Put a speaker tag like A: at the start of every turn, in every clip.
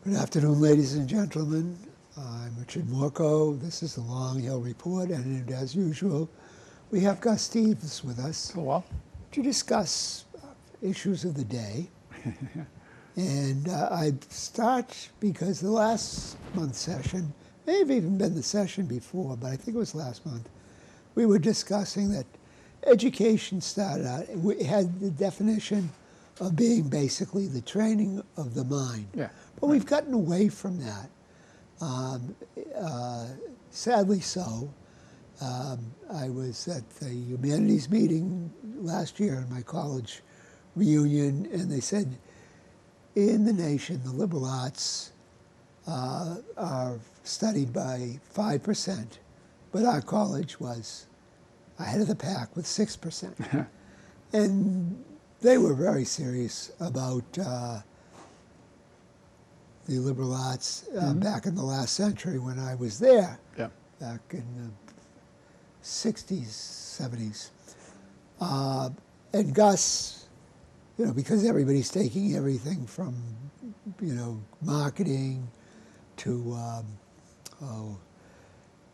A: Good afternoon, ladies and gentlemen. I'm Richard Morco. This is the Long Hill Report, and as usual, we have Gus Steeves with us
B: Oh, well.
A: to discuss issues of the day. And I start because the last month's session, may have even been the session before, but I think it was last month, we were discussing that education started out, we had the definition of being basically the training of the mind.
B: Yeah.
A: But we've gotten away from that, sadly so. I was at the humanities meeting last year in my college reunion, and they said, in the nation, the liberal arts are studied by 5%, but our college was ahead of the pack with 6%. And they were very serious about the liberal arts back in the last century when I was there, back in the 60s, 70s. And Gus, you know, because everybody's taking everything from, you know, marketing to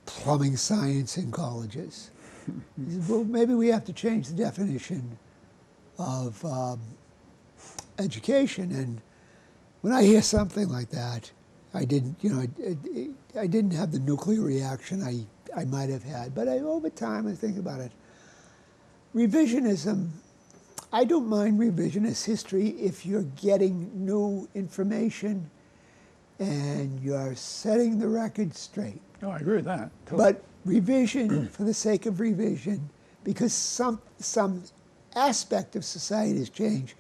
A: plumbing science in colleges. He said, well, maybe we have to change the definition of education. And when I hear something like that, I didn't, you know, I didn't have the nuclear reaction I might have had. But over time, I think about it. Revisionism, I don't mind revisionist history if you're getting new information and you're setting the record straight.
B: Oh, I agree with that. Totally.
A: But revision for the sake of revision, because some aspect of society has changed,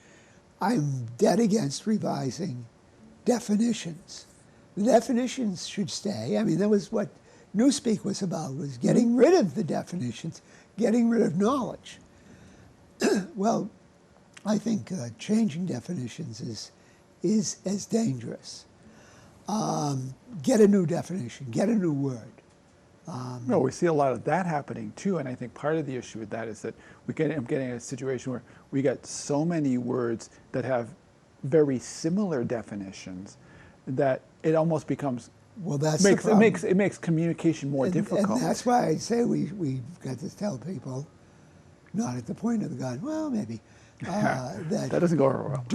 A: I'm dead against revising definitions. The definitions should stay. I mean, that was what Newspeak was about, was getting rid of the definitions, getting rid of knowledge. Well, I think changing definitions is as dangerous. Get a new definition, get a new word.
B: No, we see a lot of that happening too, and I think part of the issue with that is that I'm getting a situation where we got so many words that have very similar definitions that it almost becomes it makes communication more difficult.
A: And that's why I say we've got to tell people, not at the point of the gun, well, maybe, that
B: doesn't go over well.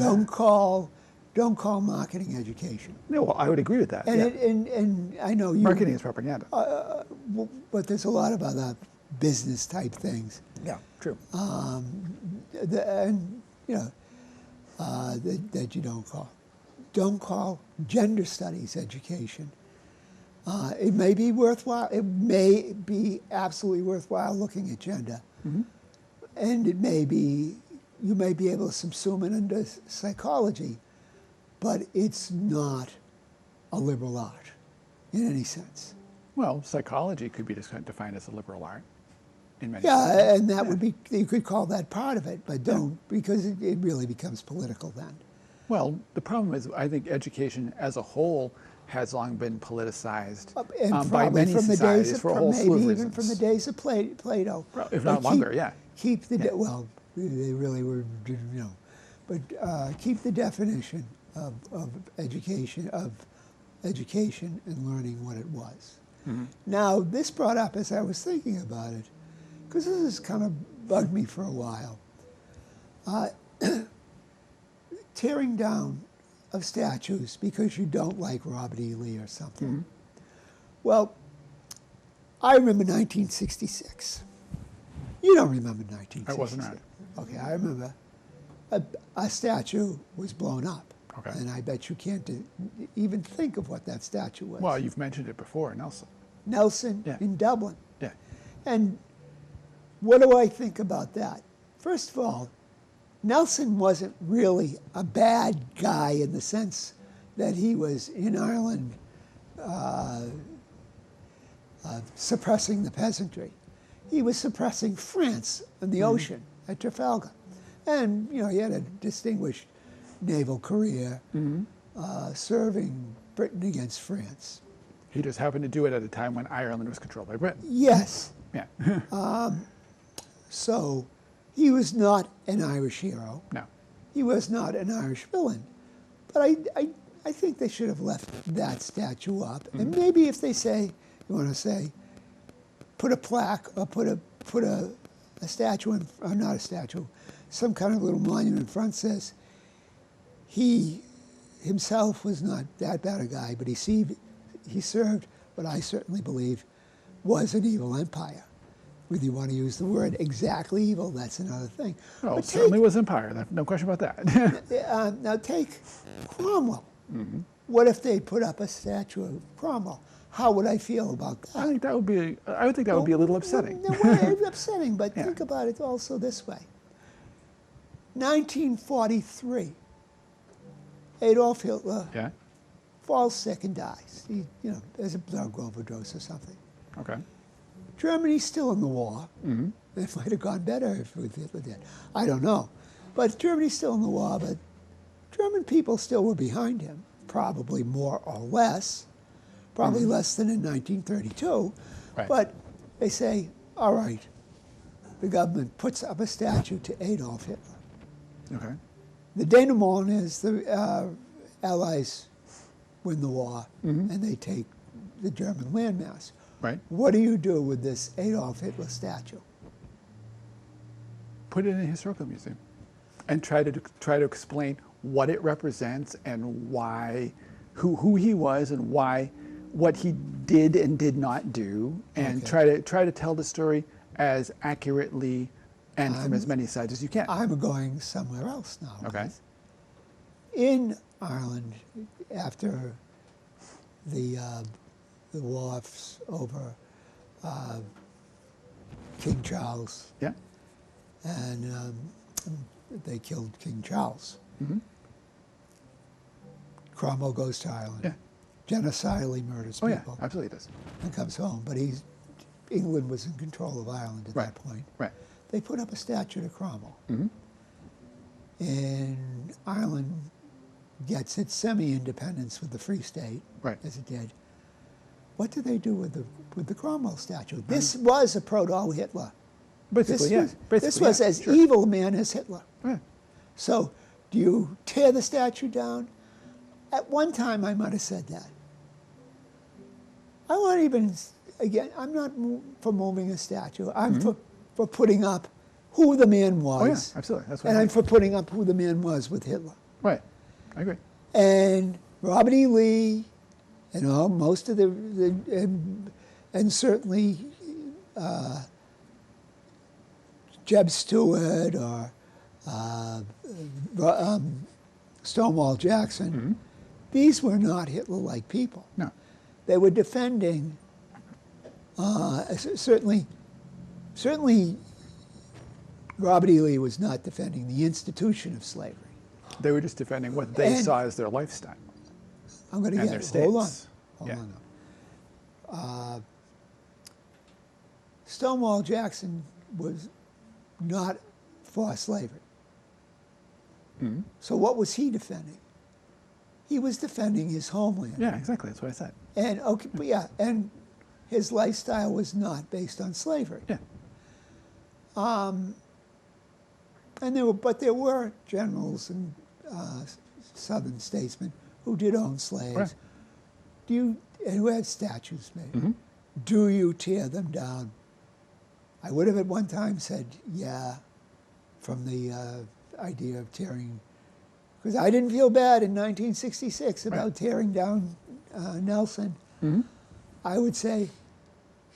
A: Don't call marketing education.
B: No, well, I would agree with that.
A: And I know you...
B: Marketing is propaganda.
A: But there's a lot of other business type things.
B: Yeah, true.
A: That you don't call. Don't call gender studies education. It may be worthwhile. It may be absolutely worthwhile looking at gender. Mm-hmm. And it may be, you may be able to subsume it into psychology, but it's not a liberal art in any sense.
B: Well, psychology could be defined as a liberal art in many
A: senses.
B: Yeah,
A: and that would be, you could call that part of it, but don't, because it really becomes political then.
B: Well, the problem is, I think education as a whole has long been politicized
A: by many
B: societies for a whole slew of reasons.
A: Even from the days of Plato.
B: If not longer, yeah.
A: Keep the, well, they really were, you know, but keep the definition of education and learning what it was. Mm-hmm. Now, this brought up as I was thinking about it, because this has kind of bugged me for a while. Tearing down of statues because you don't like Robert E. Lee or something. Mm-hmm. Well, I remember 1966. You don't remember 1966.
B: I wasn't around.
A: Okay, I remember a statue was blown up.
B: Okay.
A: And I bet you can't even think of what that statue was.
B: Well, you've mentioned it before, Nelson.
A: Nelson in Dublin.
B: Yeah.
A: And what do I think about that? First of all, Nelson wasn't really a bad guy in the sense that he was in Ireland suppressing the peasantry. He was suppressing France in the ocean at Trafalgar. And, you know, he had a distinguished naval career serving Britain against France.
B: He just happened to do it at a time when Ireland was controlled by Britain.
A: Yes.
B: Yeah.
A: So he was not an Irish hero.
B: No.
A: He was not an Irish villain. But I think they should have left that statue up. And maybe if they say, you want to say, put a plaque or put a statue in, or not a statue, some kind of little monument in front says, he himself was not that bad a guy, but he served what I certainly believe was an evil empire. Whether you want to use the word exactly evil, that's another thing.
B: Well, it certainly was empire. No question about that.
A: Now take Cromwell. What if they put up a statue of Cromwell? How would I feel about that?
B: I think that would be. I would think that would be a little upsetting.
A: No, it's upsetting, but think about it also this way. 1943, Adolf Hitler falls sick and dies. He, there's a drug overdose or something.
B: Okay.
A: Germany's still in the war. It might have gone better if Hitler did. I don't know. But Germany's still in the war, but German people still were behind him, probably more or less, probably less than in 1932.
B: Right.
A: But they say, all right, the government puts up a statue to Adolf Hitler.
B: Okay.
A: The denouement is the Allies win the war, and they take the German landmass.
B: Right.
A: What do you do with this Adolf Hitler statue?
B: Put it in a historical museum, and try to explain what it represents and why, who he was and why, what he did and did not do, and try to tell the story as accurately and from as many sides as you can.
A: I'm going somewhere else now.
B: Okay.
A: In Ireland, after the wars over King Charles, and they killed King Charles. Cromwell goes to Ireland, genocidally murders people.
B: Oh yeah, absolutely does.
A: And comes home, but England was in control of Ireland at that point.
B: Right.
A: They put up a statue to Cromwell. And Ireland gets its semi-independence with the Free State, as it did. What did they do with the Cromwell statue? This was a proto-Hitler.
B: Basically,
A: this was as evil a man as Hitler.
B: Right.
A: So, do you tear the statue down? At one time, I might have said that. I won't even, again, I'm not for moving a statue. I'm for putting up who the man was.
B: Oh yeah, absolutely. That's what
A: and I'm for putting up who the man was with Hitler.
B: Right. I agree.
A: And Robert E. Lee, and most of and certainly Jeb Stuart or Stonewall Jackson, these were not Hitler-like people.
B: No.
A: They were defending, certainly Robert E. Lee was not defending the institution of slavery.
B: They were just defending what they saw as their lifestyle.
A: I'm going to
B: and
A: get
B: their states.
A: Hold on. Stonewall Jackson was not for slavery. So what was he defending? He was defending his homeland.
B: Yeah, exactly. That's what I said.
A: And and his lifestyle was not based on slavery.
B: Yeah.
A: And there were generals and Southern statesmen who did own slaves.
B: Right.
A: And who had statues made. Do you tear them down? I would have at one time said, yeah, from the idea of tearing, because I didn't feel bad in 1966 about tearing down Nelson. I would say,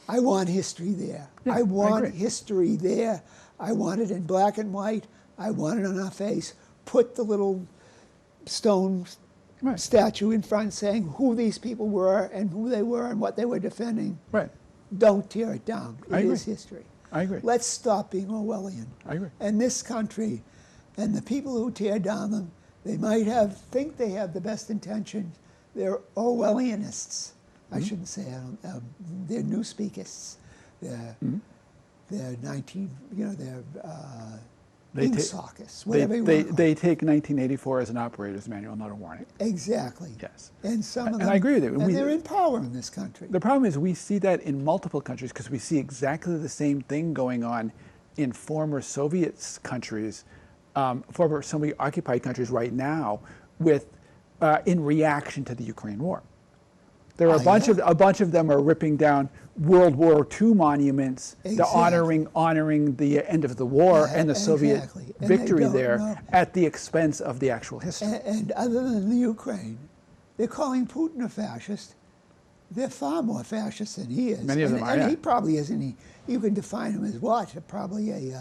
A: I want history there.
B: Yeah,
A: I want
B: agree.
A: history there. I want it in black and white. I want it on our face. Put the little stone statue in front saying who these people were and who they were and what they were defending.
B: Right.
A: Don't tear it down. It is history.
B: I agree.
A: Let's stop being Orwellian.
B: I agree.
A: And this country and the people who tear down them, they might think they have the best intentions. They're Orwellianists. I shouldn't say they're newspeakists. They're 19, they're inksockists, whatever you want to call
B: They take 1984 as an operator's manual, not a warning.
A: Exactly.
B: Yes.
A: And some of them,
B: and I agree with you.
A: And they're in power in this country.
B: The problem is we see that in multiple countries because we see exactly the same thing going on in former Soviet countries, former Soviet occupied countries right now with in reaction to the Ukraine war. There are
A: Oh,
B: a bunch of them are ripping down World War II monuments,
A: Exactly.
B: honoring the end of the war and the Soviet
A: Exactly. And they
B: victory
A: don't
B: there
A: know.
B: at the expense of the actual history.
A: And other than the Ukraine, they're calling Putin a fascist. They're far more fascist than he is.
B: Many of them are,
A: and
B: yeah.
A: he probably isn't. You can define him as what? Probably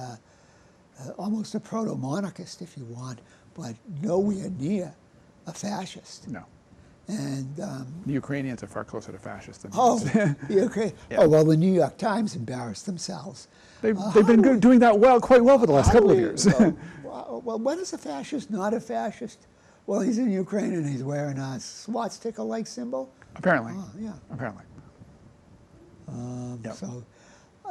A: almost a proto-monarchist, if you want, but nowhere near a fascist.
B: No,
A: And
B: the Ukrainians are far closer to fascist than
A: oh,
B: us.
A: the Ukraine.
B: Yeah.
A: Oh well, the New York Times embarrassed themselves.
B: They've been doing that quite well for the last couple of years.
A: Well, when is a fascist not a fascist? Well, he's in Ukraine and he's wearing a swastika-like symbol.
B: Apparently.
A: Oh, yeah.
B: Apparently. Yep.
A: So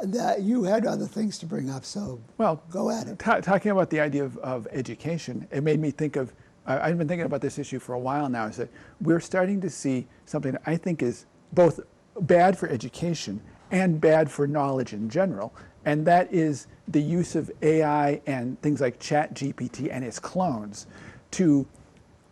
A: that you had other things to bring up, so
B: Well,
A: go at it.
B: talking about the idea of education, it made me think of, I've been thinking about this issue for a while now, is that we're starting to see something that I think is both bad for education and bad for knowledge in general, and that is the use of AI and things like ChatGPT and its clones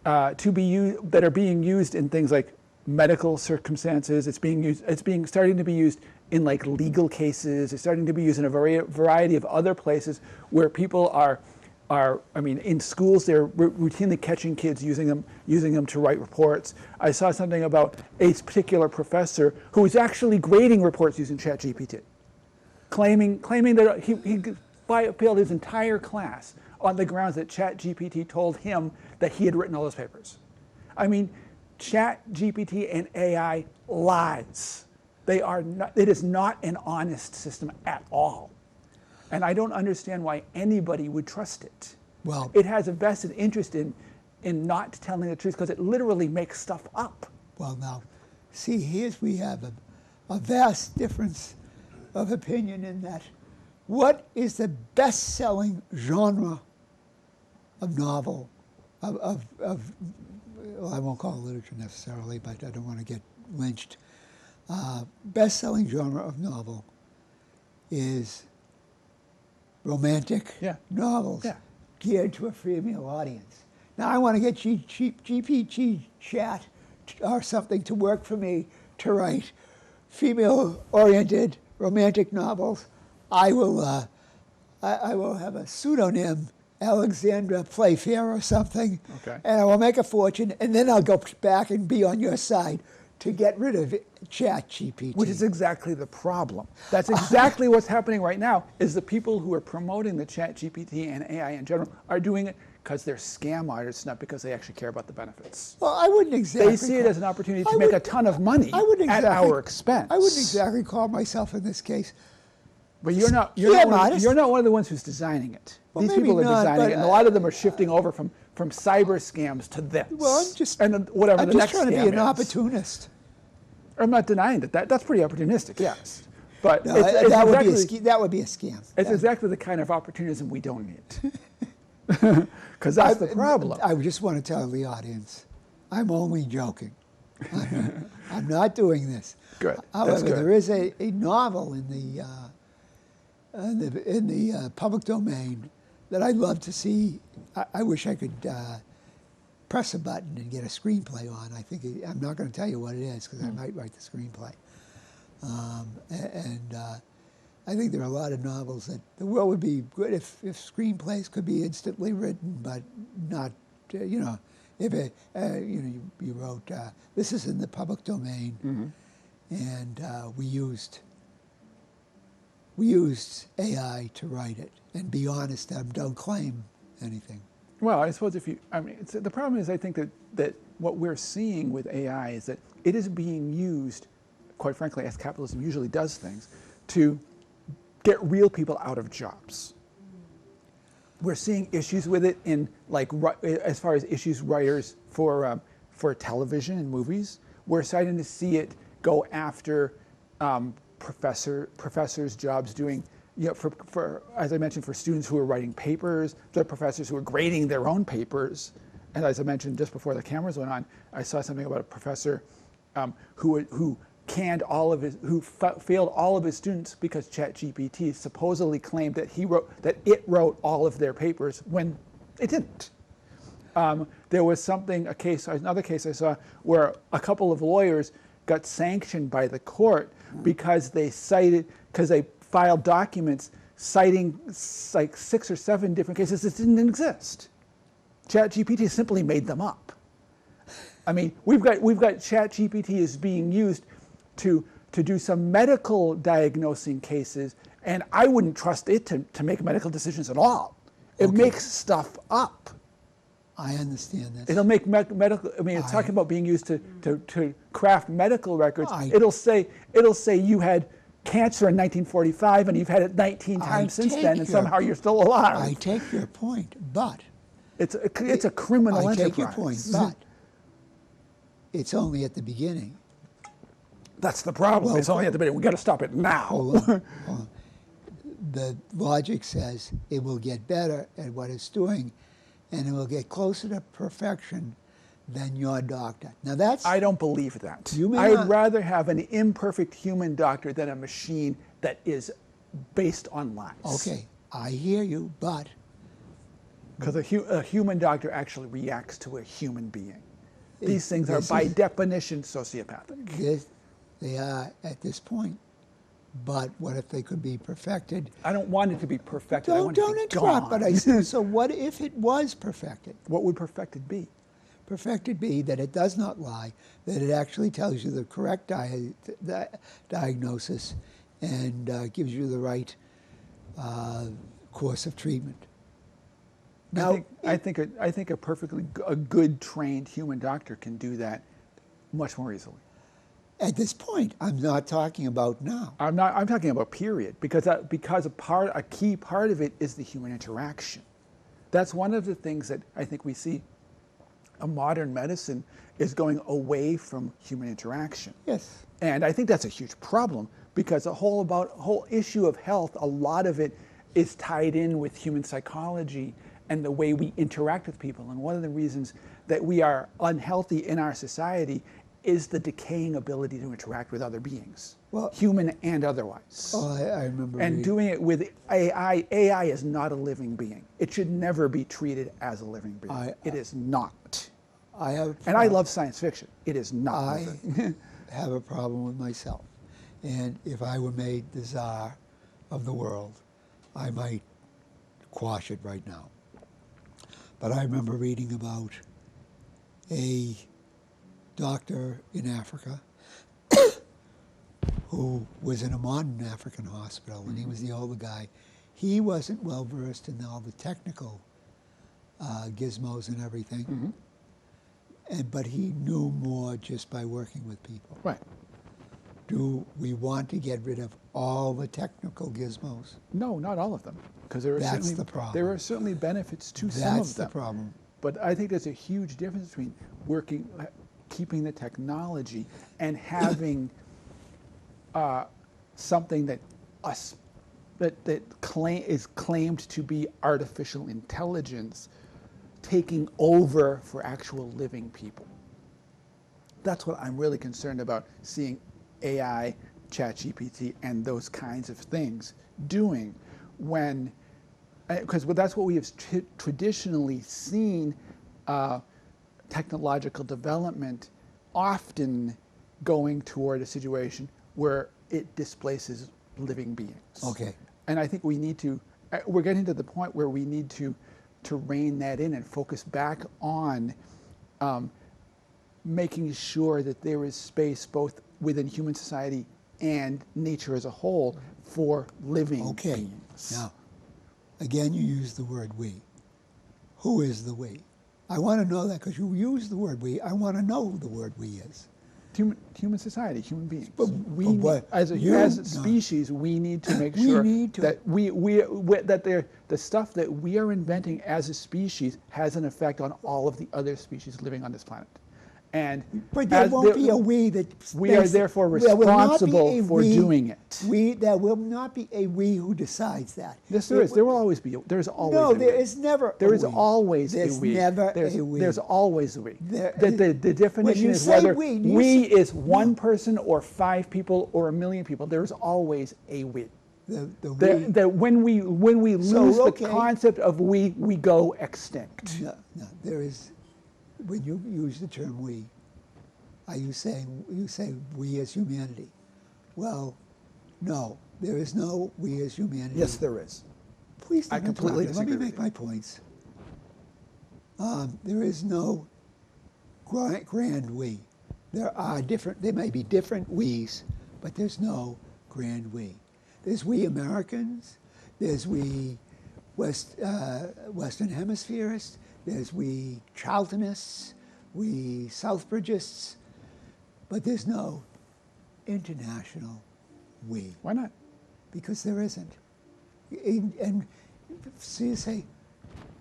B: that are being used in things like medical circumstances. It's starting to be used in like legal cases. It's starting to be used in a variety of other places where people are in schools they're routinely catching kids using them to write reports. I saw something about a particular professor who was actually grading reports using ChatGPT, claiming that he failed his entire class on the grounds that ChatGPT told him that he had written all those papers. I mean, ChatGPT and AI lies. It is not an honest system at all. And I don't understand why anybody would trust it.
A: Well,
B: It has a vested interest in not telling the truth because it literally makes stuff up.
A: well, now, see, we have a vast difference of opinion in that. What is the best-selling genre of novel, well, I won't call it literature necessarily, but I don't want to get lynched. Best-selling genre of novel is romantic novels
B: Yeah.
A: geared to a female audience. Now, I want to get GPT chat or something to work for me to write female-oriented romantic novels. I will have a pseudonym, Alexandra Playfair or something,
B: Okay.
A: and I will make a fortune, and then I'll go back and be on your side to get rid of ChatGPT.
B: Which is exactly the problem. That's exactly what's happening right now, is the people who are promoting the ChatGPT and AI in general are doing it because they're scam artists, not because they actually care about the benefits.
A: Well, I wouldn't exactly.
B: They see it as an opportunity to make a ton of money at our expense.
A: I wouldn't exactly call myself in this case.
B: But you're not
A: modest.
B: you're not one of the ones who's designing it.
A: Well,
B: These
A: maybe
B: people are
A: not,
B: designing
A: but,
B: it, and a lot of them are shifting over from cyber scams to this.
A: Well, I'm just
B: and then whatever
A: I'm
B: the
A: just
B: next
A: trying to be
B: scam
A: an
B: is.
A: opportunist.
B: I'm not denying that's pretty opportunistic, yes. But
A: No,
B: it's
A: that would
B: exactly,
A: that would be a scam.
B: it's exactly the kind of opportunism we don't need. Because that's the problem.
A: I just want to tell the audience, I'm only joking. I'm not doing this.
B: Good.
A: However,
B: That's good.
A: there is a novel in the public domain that I'd love to see. I wish I could press a button and get a screenplay on. I'm not going to tell you what it is because I might write the screenplay. I think there are a lot of novels that the world would be good if screenplays could be instantly written, but not, if you wrote, this is in the public domain, and we used AI to write it, and be honest, don't claim anything.
B: Well, I suppose the problem is I think that what we're seeing with AI is that it is being used, quite frankly, as capitalism usually does things, to get real people out of jobs. We're seeing issues with it in as far as issues writers for television and movies. We're starting to see it go after professors' jobs doing, for as I mentioned, for students who are writing papers, the professors who are grading their own papers. And as I mentioned just before the cameras went on, I saw something about a professor who failed all of his students because ChatGPT supposedly claimed that it wrote all of their papers when it didn't. There was another case I saw where a couple of lawyers got sanctioned by the court because they filed documents citing like 6 or 7 different cases that didn't exist. ChatGPT simply made them up. I mean, we've got ChatGPT is being used to do some medical diagnosing cases, and I wouldn't trust it to make medical decisions at all. It makes stuff up.
A: I understand this.
B: It'll make medical. I mean, it's talking about being used to craft medical records. It'll say you had cancer in 1945 and you've had it 19 times since then, and somehow you're still alive.
A: I take your point, but
B: it's a criminal enterprise.
A: I take your point, but it's only at the beginning.
B: That's the problem. It's only at the beginning. We got to stop it now.
A: Hold on. The logic says it will get better at what it's doing, and it will get closer to perfection than your doctor. Now
B: I don't believe that.
A: I'd
B: rather have an imperfect human doctor than a machine that is based on lies.
A: Okay, I hear you, but
B: because a human doctor actually reacts to a human being. These things are by definition sociopathic.
A: They are at this point. But what if they could be perfected?
B: I don't want it to be perfected.
A: Don't interrupt. But I said, so what if it was perfected?
B: What would perfected be?
A: Perfected be that it does not lie, that it actually tells you the correct diagnosis and gives you the right course of treatment. Now,
B: I think a perfectly good trained human doctor can do that much more easily.
A: At this point, I'm not talking about now.
B: I'm talking about period, because a key part of it is the human interaction. That's one of the things that I think we see. A modern medicine is going away from human interaction.
A: Yes.
B: And I think that's a huge problem, because the whole issue of health, a lot of it is tied in with human psychology and the way we interact with people. And one of the reasons that we are unhealthy in our society is the decaying ability to interact with other beings, human and otherwise.
A: Oh, I remember.
B: And doing it with AI. AI is not a living being. It should never be treated as a living being. It is not. I love science fiction. It is not.
A: I have a problem with myself. And if I were made the czar of the world, I might quash it right now. But I remember reading about a doctor in Africa who was in a modern African hospital, and he was the older guy. He wasn't well versed in all the technical gizmos and everything, but he knew more just by working with people.
B: Right.
A: Do we want to get rid of all the technical gizmos?
B: No, not all of them, because there are certainly benefits to some of them.
A: That's the problem.
B: But I think there's a huge difference between keeping the technology and having something that is claimed to be artificial intelligence taking over for actual living people. That's what I'm really concerned about seeing AI, ChatGPT, and those kinds of things doing, because that's what we have traditionally seen. Technological development often going toward a situation where it displaces living beings.
A: Okay.
B: And I think we're getting to the point where we need to rein that in and focus back on making sure that there is space both within human society and nature as a whole for living beings.
A: Now, again, you use the word we. Who is the we? I want to know that because you use the word we. I want to know who the word we is.
B: Human society, human beings.
A: But
B: as a species, we need to make sure that the stuff that we are inventing as a species has an effect on all of the other species living on this planet.
A: But there won't be a we that...
B: We are therefore responsible for doing it.
A: There will not be a we who decides that.
B: Yes, there is. There will always be. There's always a we.
A: No, there is never
B: There is always a we.
A: There's never a we.
B: There's always a we. The definition is whether we is one person or 5 people or 1 million people. There's always a we.
A: The we.
B: That when we
A: So,
B: lose
A: okay.
B: the concept of we go extinct.
A: No, no. There is, when you use the term we, are you saying, you say we as humanity? Well, no. There is no we as humanity.
B: Yes, there is.
A: Please
B: I
A: don't
B: completely
A: interrupt me. Let me
B: disagree
A: make
B: with
A: my points. There is no grand we. There are different, there may be different we's, but there's no grand we. There's we Americans, there's we Western Hemispherists, there's we Charltonists, we Southbridgists, but there's no international we.
B: Why not?
A: Because there isn't. And so you say,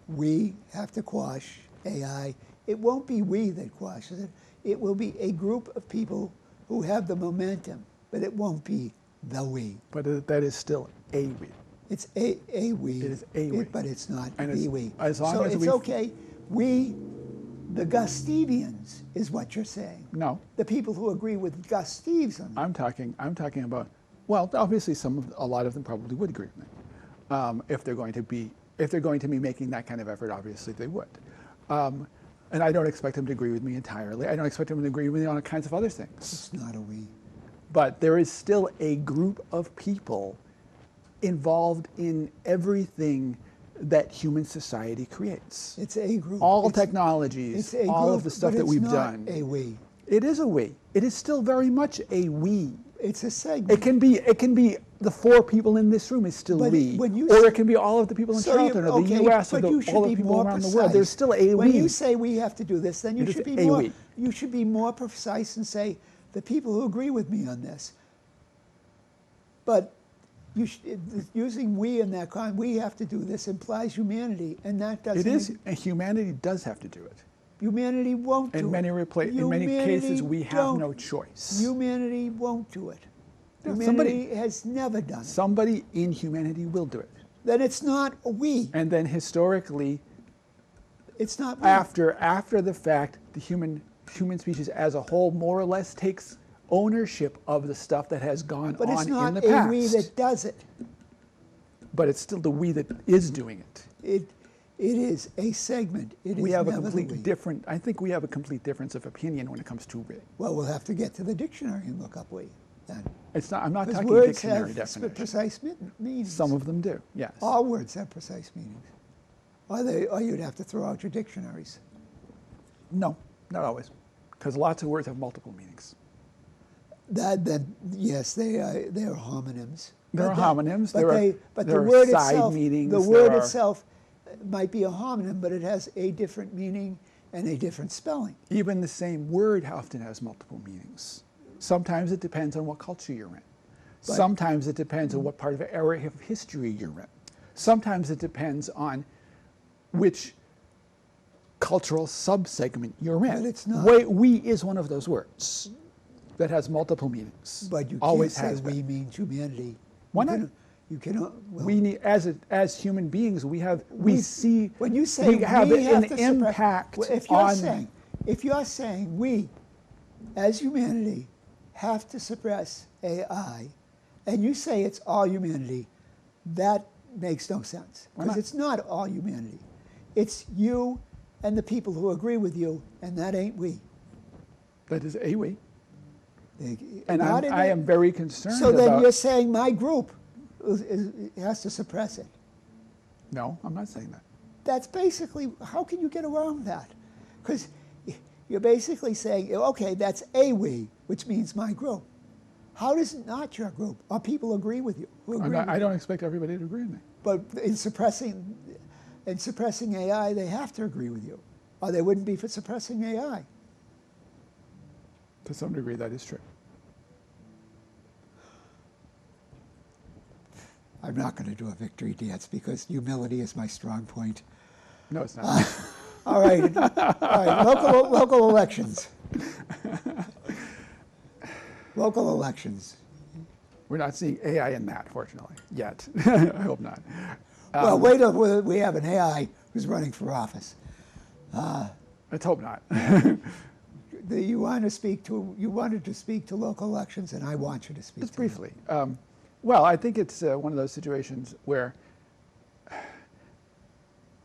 A: we have to quash AI. It won't be we that quashes it. It will be a group of people who have the momentum, but it won't be the we.
B: But that is still a we.
A: It's a we.
B: It is a we.
A: But it's not
B: And
A: the we.
B: as long
A: so
B: as
A: it's
B: we
A: okay. We, the Gustevians, is what you're saying.
B: No,
A: The people who agree with Gus Steeves on that.
B: I'm talking about. Well, obviously, a lot of them probably would agree with me. If they're going to be making that kind of effort, obviously they would. And I don't expect them to agree with me entirely. I don't expect them to agree with me on all kinds of other things.
A: It's not a we.
B: But there is still a group of people involved in everything that human society creates.
A: It's a group.
B: All
A: It's-
B: technologies,
A: it's a
B: all
A: group,
B: of the stuff
A: but
B: that
A: it's
B: we've
A: not
B: done.
A: a we.
B: It is a we. It is still very much a we.
A: It's a segment.
B: It can be the 4 people in this room is still
A: But
B: we,
A: when you
B: or
A: say-
B: it can be all of the people in
A: So you-
B: Charlton, or the
A: okay,
B: U.S., or
A: but you
B: the,
A: should
B: all
A: be
B: the people
A: more
B: around the
A: precise.
B: world. There's still a
A: when
B: we.
A: you say we have to do this, then you
B: It is
A: should be
B: a
A: more.
B: we.
A: You should be more precise and say the people who agree with me on this. But using we in that kind, we have to do this implies humanity, and that doesn't.
B: It is. And humanity does have to do it.
A: Humanity won't do
B: In many
A: it.
B: in many cases, we have
A: don't-
B: no choice.
A: Humanity won't do it.
B: Yeah,
A: Humanity has never done it.
B: Somebody in humanity will do it.
A: Then it's not a we.
B: And then historically,
A: It's not we.
B: after the fact, the human species as a whole more or less takes ownership of the stuff that has gone
A: But it's
B: on
A: not
B: in the past.
A: a we that does it.
B: But it's still the we that is doing it.
A: It is a segment. It
B: We
A: is
B: have a
A: never the
B: complete
A: we.
B: different. I think we have a complete difference of opinion when it comes to we.
A: Well, we'll have to get to the dictionary and look up we then.
B: It's not. I'm not
A: Because
B: talking
A: words
B: dictionary
A: have
B: definition.
A: precise meanings.
B: Some of them do. Yes.
A: All words have precise meanings. Or you'd have to throw out your dictionaries.
B: No, not always, because lots of words have multiple meanings.
A: Yes, they are homonyms.
B: There are homonyms.
A: But
B: there
A: the
B: are
A: word
B: side
A: itself,
B: meanings.
A: the
B: there
A: word
B: are-
A: itself might be a homonym, but it has a different meaning and a different spelling.
B: Even the same word often has multiple meanings. Sometimes it depends on what culture you're in. Sometimes it depends on what part of an area of history you're in. Sometimes it depends on which cultural subsegment you're in.
A: But it's not.
B: We is one of those words that has multiple meanings.
A: But you
B: always
A: can't
B: has
A: say
B: been.
A: we means humanity.
B: Why
A: You
B: not?
A: can- You cannot. Well,
B: We need, as human beings, we see.
A: When you say
B: we have
A: we
B: an
A: have to suppress-
B: impact
A: well,
B: on.
A: if you're saying we, as humanity, have to suppress AI, and you say it's all humanity, that makes no sense
B: Why
A: because
B: not?
A: it's not all humanity. It's you and the people who agree with you, and that ain't we.
B: That is a we.
A: They-
B: And
A: not in
B: I
A: it.
B: am very concerned
A: So then
B: about.
A: you're saying my group has to suppress it.
B: No, I'm not saying that.
A: That's basically, how can you get around that? Because you're basically saying, okay, that's a we, which means my group. How does it not your group? Or people agree with you? Who agree with
B: I
A: you?
B: don't expect everybody to agree with me.
A: But in suppressing AI, they have to agree with you, or they wouldn't be for suppressing AI.
B: To some degree, that is true.
A: I'm not going to do a victory dance because humility is my strong point.
B: No, it's not.
A: All right, local elections. Local elections.
B: We're not seeing AI in that, fortunately, yet. I hope not.
A: Well, wait till we have an AI who's running for office.
B: Let's hope not.
A: You wanted to speak to local elections, and I want you to speak.
B: Just
A: to them.
B: briefly, Well, I think it's one of those situations where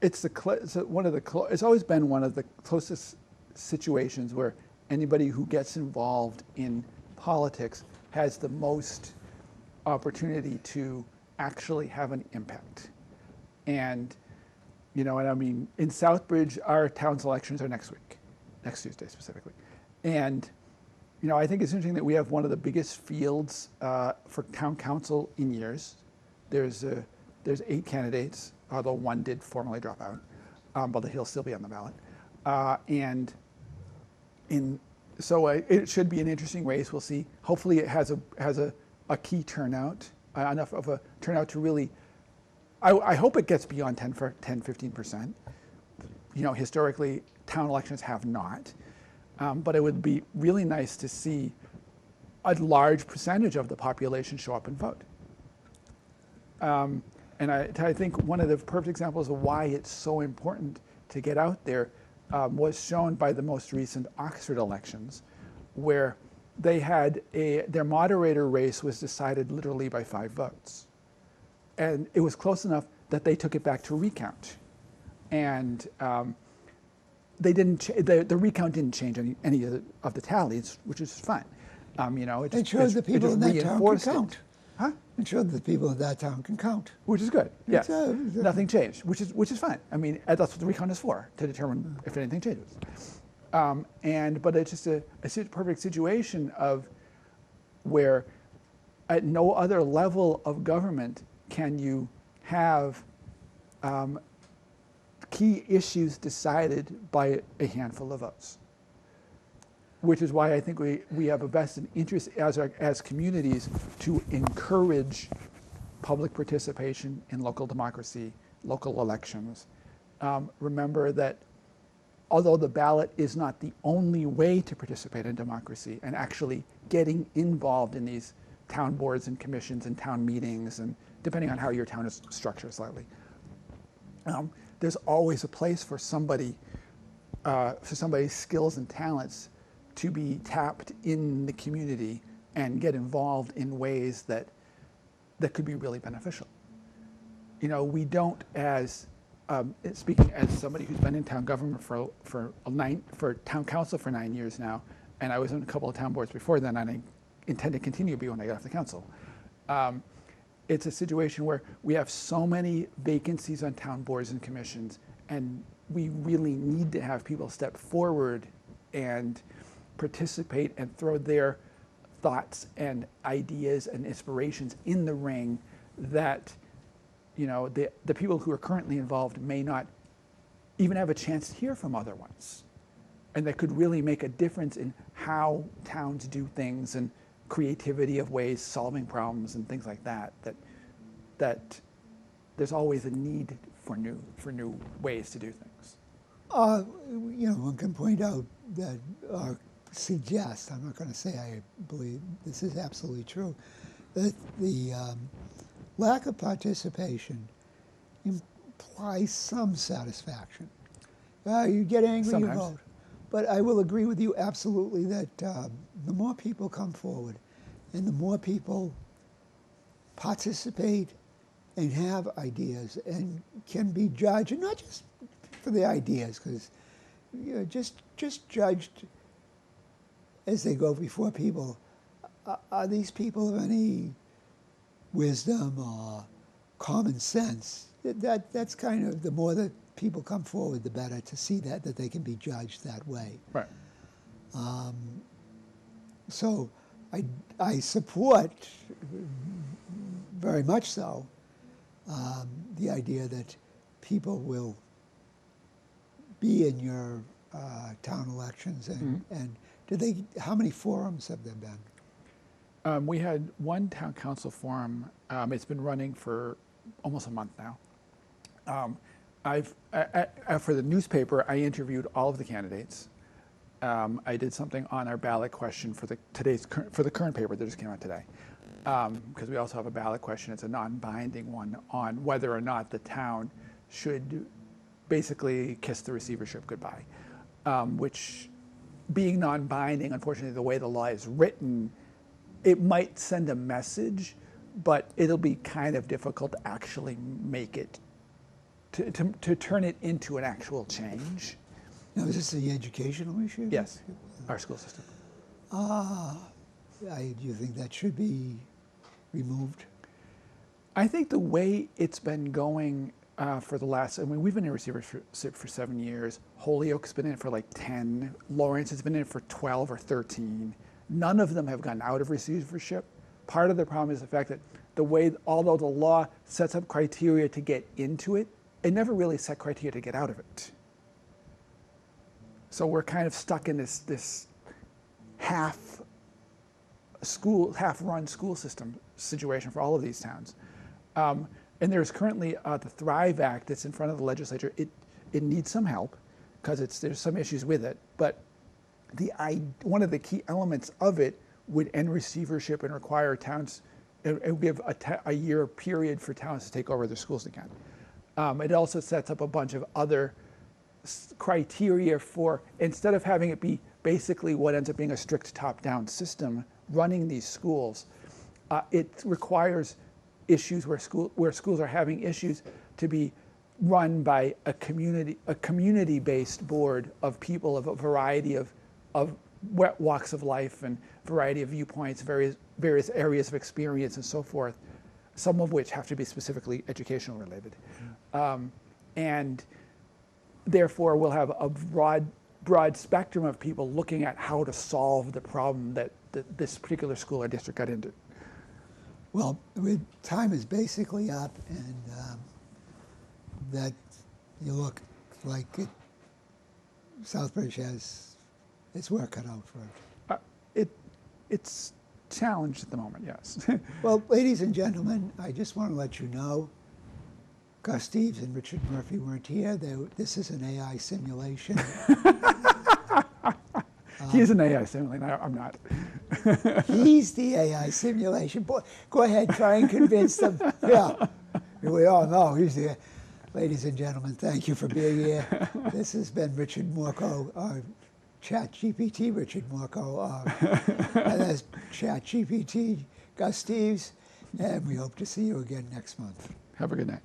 B: it's it's always been one of the closest situations where anybody who gets involved in politics has the most opportunity to actually have an impact. And, and I mean, in Southbridge, our town's elections are next week, next Tuesday specifically. And, I think it's interesting that we have one of the biggest fields for town council in years. There's 8 candidates, although one did formally drop out, but he'll still be on the ballot. So it should be an interesting race. We'll see. Hopefully, it has a key turnout, enough of a turnout to really. I hope it gets beyond 10-15%. Historically, town elections have not, but it would be really nice to see a large percentage of the population show up and vote. And I think one of the perfect examples of why it's so important to get out there was shown by the most recent Oxford elections, where they had their moderator race was decided literally by 5 votes. And it was close enough that they took it back to recount. And they didn't. The recount didn't change any of the tallies, which is fine.
A: It showed the people in that town can count.
B: Huh?
A: It showed that people in that town can count.
B: Which is good. Yes, nothing changed, which is fine. I mean, that's what the recount is for, to determine if anything changes. But it's just a perfect situation of where, at no other level of government can you have key issues decided by a handful of votes. Which is why I think we have a vested interest as communities to encourage public participation in local democracy, local elections. Remember that although the ballot is not the only way to participate in democracy, and actually getting involved in these town boards and commissions and town meetings, and depending on how your town is structured slightly, there's always a place for somebody's skills and talents to be tapped in the community and get involved in ways that could be really beneficial. We don't, as speaking as somebody who's been in town government for town council for 9 years now, and I was in a couple of town boards before then, and I intend to continue to be when I get off the council. It's a situation where we have so many vacancies on town boards and commissions, and we really need to have people step forward and participate and throw their thoughts and ideas and inspirations in the ring that the people who are currently involved may not even have a chance to hear from other ones, and that could really make a difference in how towns do things and creativity of ways solving problems and things like that. That there's always a need for new ways to do things.
A: One can point out that, or suggest, I'm not going to say I believe this is absolutely true, that the lack of participation implies some satisfaction. You get angry,
B: Sometimes.
A: you vote. But I will agree with you absolutely that the more people come forward and the more people participate and have ideas and can be judged, and not just for the ideas, because just judged as they go before people. Are these people of any wisdom or common sense? That's kind of, the more that people come forward, the better to see that they can be judged that way.
B: Right.
A: So I support, very much so, the idea that people will be in your town elections, and how many forums have there been?
B: We had one town council forum. It's been running for almost a month now. For the newspaper, I interviewed all of the candidates. I did something on our ballot question for the current paper that just came out today, because we also have a ballot question. It's a non-binding one on whether or not the town should basically kiss the receivership goodbye, which, being non-binding, unfortunately, the way the law is written, it might send a message, but it'll be kind of difficult to actually make it, to turn it into an actual change.
A: Now, is this the educational issue?
B: Yes, our school system.
A: Do you think that should be removed?
B: I think the way it's been going for the last, I mean, we've been in receivership for 7 years. Holyoke's been in it for like 10. Lawrence has been in it for 12 or 13. None of them have gotten out of receivership. Part of the problem is the fact that the way, although the law sets up criteria to get into it, it never really set criteria to get out of it. So we're kind of stuck in this half-run school system situation for all of these towns. And there's currently the Thrive Act that's in front of the legislature. It needs some help because there's some issues with it. But one of the key elements of it would end receivership and require towns, it would give a year period for towns to take over their schools again. It also sets up a bunch of other criteria for, instead of having it be basically what ends up being a strict top-down system running these schools, it requires issues where schools are having issues to be run by a community-based board of people of a variety of walks of life and variety of viewpoints, various areas of experience and so forth, some of which have to be specifically educational related. And therefore we'll have a broad spectrum of people looking at how to solve the problem that this particular school or district got into.
A: Well, time is basically up, and that you look like Southbridge has its work cut out for it.
B: It's challenged at the moment, yes.
A: Well, ladies and gentlemen, I just want to let you know, Gus Steeves and Richard Murphy weren't here. This is an AI simulation.
B: He's an AI simulation. I'm not.
A: He's the AI simulation. Boy, go ahead, try and convince them. Yeah, we all know he's the. Ladies and gentlemen, thank you for being here. This has been Richard Morco, our ChatGPT Richard Morco, and that's ChatGPT Gus Steeves, and we hope to see you again next month.
B: Have a good night.